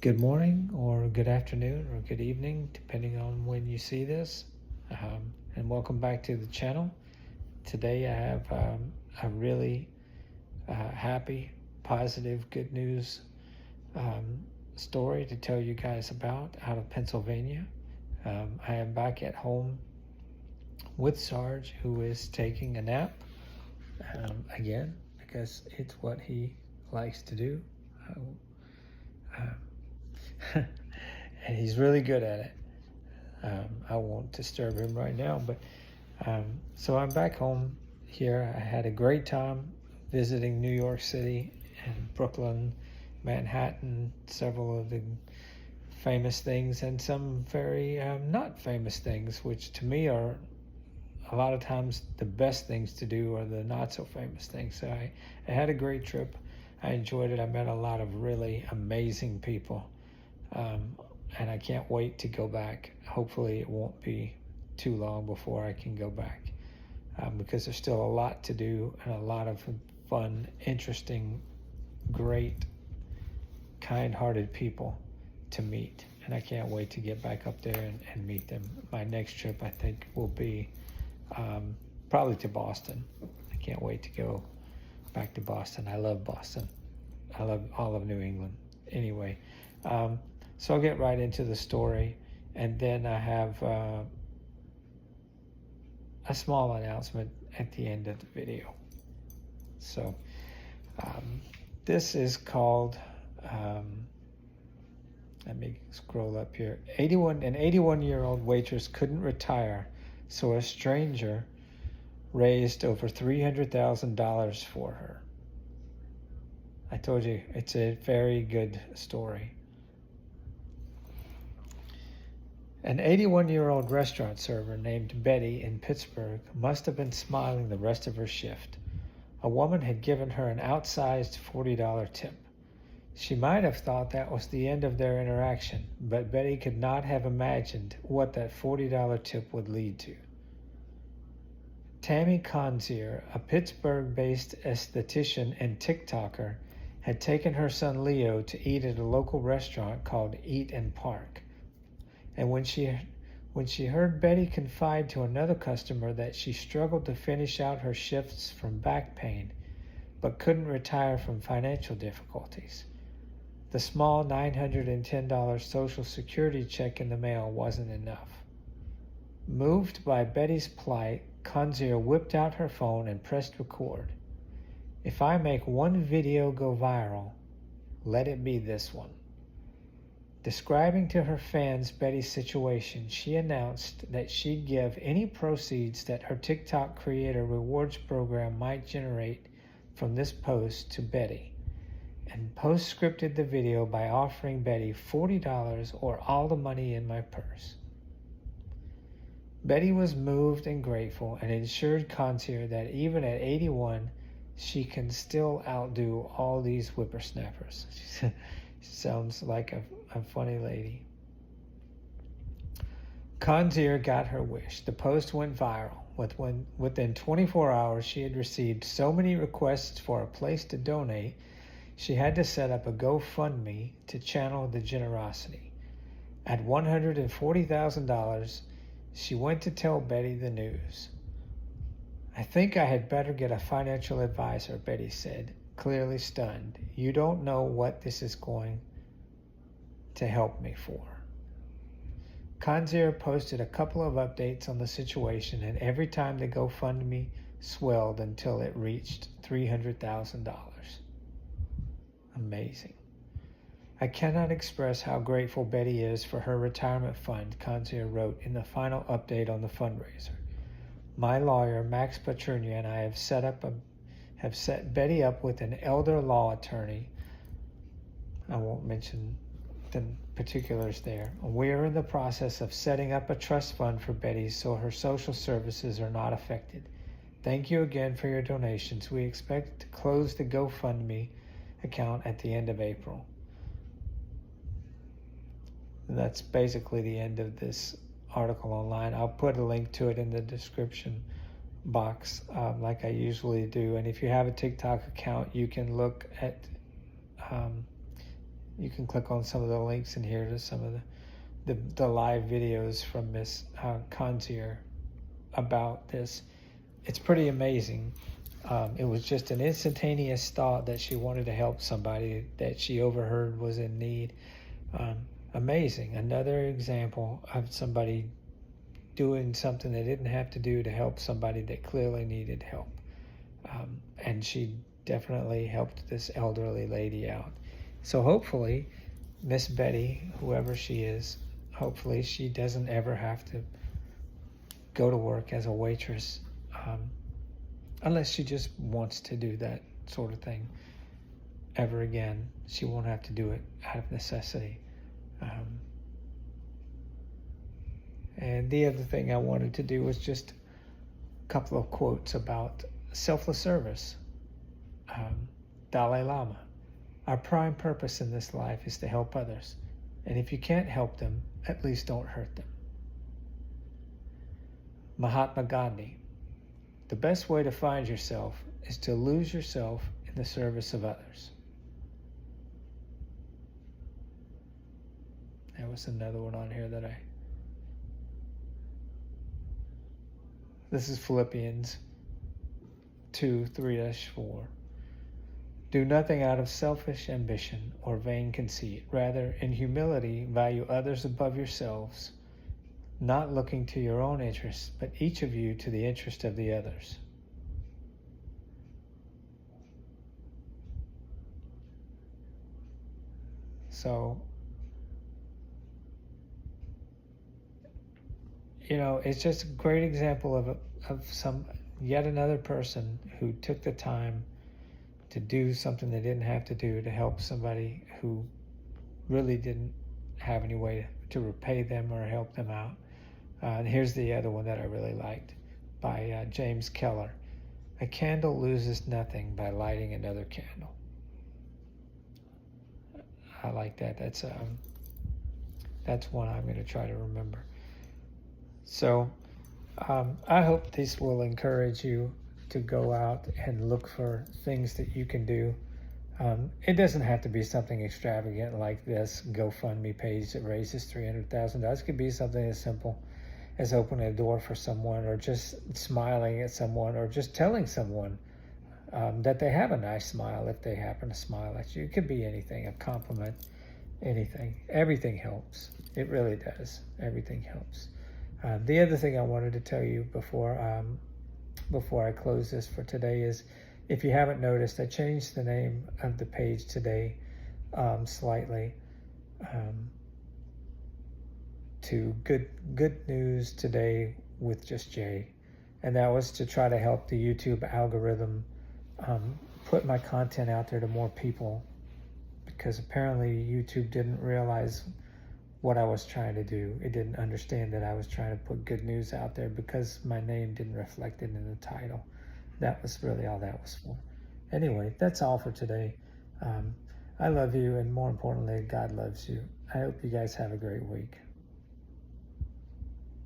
Good morning or good afternoon or good evening, depending on when you see this. And welcome back to the channel. Today I have a really happy, positive, good news story to tell you guys about out of Pennsylvania. I am back at home with Sarge, who is taking a nap again, because it's what he likes to do. And he's really good at it. I won't disturb him right now, but so I'm back home here. I had a great time visiting New York City and Brooklyn, Manhattan, several of the famous things, and some very not famous things, which to me are a lot of times the best things to do are the not so famous things. So I had a great trip. I enjoyed it. I met a lot of really amazing people. And I can't wait to go back. Hopefully it won't be too long before I can go back, because there's still a lot to do and a lot of fun, interesting, great, kind-hearted people to meet. And I can't wait to get back up there and meet them. My next trip, I think, will be probably to Boston. I can't wait to go back to Boston. I love Boston. I love all of New England. Anyway, so I'll get right into the story, and then I have a small announcement at the end of the video. So this is called, let me scroll up here. An 81-year-old waitress couldn't retire, so a stranger raised over $300,000 for her. I told you, it's a very good story. An 81-year-old restaurant server named Betty in Pittsburgh must have been smiling the rest of her shift. A woman had given her an outsized $40 tip. She might have thought that was the end of their interaction, but Betty could not have imagined what that $40 tip would lead to. Tammy Conzier, a Pittsburgh-based esthetician and TikToker, had taken her son Leo to eat at a local restaurant called Eat and Park. And when she heard Betty confide to another customer that she struggled to finish out her shifts from back pain, but couldn't retire from financial difficulties, the small $910 Social Security check in the mail wasn't enough. Moved by Betty's plight, Conzier whipped out her phone and pressed record. "If I make one video go viral, let it be this one." Describing to her fans Betty's situation, she announced that she'd give any proceeds that her TikTok creator rewards program might generate from this post to Betty, and post-scripted the video by offering Betty $40 or all the money in my purse. Betty was moved and grateful and assured Conzier that even at 81, she can still outdo all these whippersnappers. She sounds like a funny lady. Conzier got her wish. The post went viral. Within 24 hours, she had received so many requests for a place to donate, she had to set up a GoFundMe to channel the generosity. At $140,000, she went to tell Betty the news. "I think I had better get a financial advisor," Betty said, clearly stunned. "You don't know what this is going to help me for." Conzier posted a couple of updates on the situation, and every time the GoFundMe swelled until it reached $300,000. Amazing. "I cannot express how grateful Betty is for her retirement fund," Conzier wrote in the final update on the fundraiser. "My lawyer, Max Petrunia, and I have set Betty up with an elder law attorney." I won't mention the particulars there. "We are in the process of setting up a trust fund for Betty so her social services are not affected. Thank you again for your donations. We expect to close the GoFundMe account at the end of April." And that's basically the end of this article online. I'll put a link to it in the description box, like I usually do. And if you have a TikTok account, you can look at You can click on some of the links in here to some of the live videos from Miss Conzier about this. It's pretty amazing. It was just an instantaneous thought that she wanted to help somebody that she overheard was in need. Amazing. Another example of somebody doing something they didn't have to do to help somebody that clearly needed help. And she definitely helped this elderly lady out. So hopefully, Miss Betty, whoever she is, hopefully she doesn't ever have to go to work as a waitress, unless she just wants to do that sort of thing ever again. She won't have to do it out of necessity. And the other thing I wanted to do was just a couple of quotes about selfless service. Dalai Lama: our prime purpose in this life is to help others, and if you can't help them, at least don't hurt them. Mahatma Gandhi: the best way to find yourself is to lose yourself in the service of others. There was another one on here that this is Philippians 2:3-4. Do nothing out of selfish ambition or vain conceit. Rather, in humility, value others above yourselves, not looking to your own interests, but each of you to the interest of the others. So, it's just a great example of yet another person who took the time to do something they didn't have to do to help somebody who really didn't have any way to repay them or help them out. And here's the other one that I really liked, by James Keller: a candle loses nothing by lighting another candle. I like that. That's one I'm going to try to remember. So I hope this will encourage you to go out and look for things that you can do. It doesn't have to be something extravagant like this GoFundMe page that raises $300,000. It could be something as simple as opening a door for someone, or just smiling at someone, or just telling someone that they have a nice smile if they happen to smile at you. It could be anything, a compliment, anything. Everything helps. It really does. Everything helps. The other thing I wanted to tell you before I close this for today is, if you haven't noticed, I changed the name of the page today slightly to Good News Today with just Jay. And that was to try to help the YouTube algorithm put my content out there to more people, because apparently YouTube didn't realize what I was trying to do. It didn't understand that I was trying to put good news out there, because my name didn't reflect it in the title. That was really all that was for. Anyway, that's all for today. I love you, and more importantly, God loves you. I hope you guys have a great week.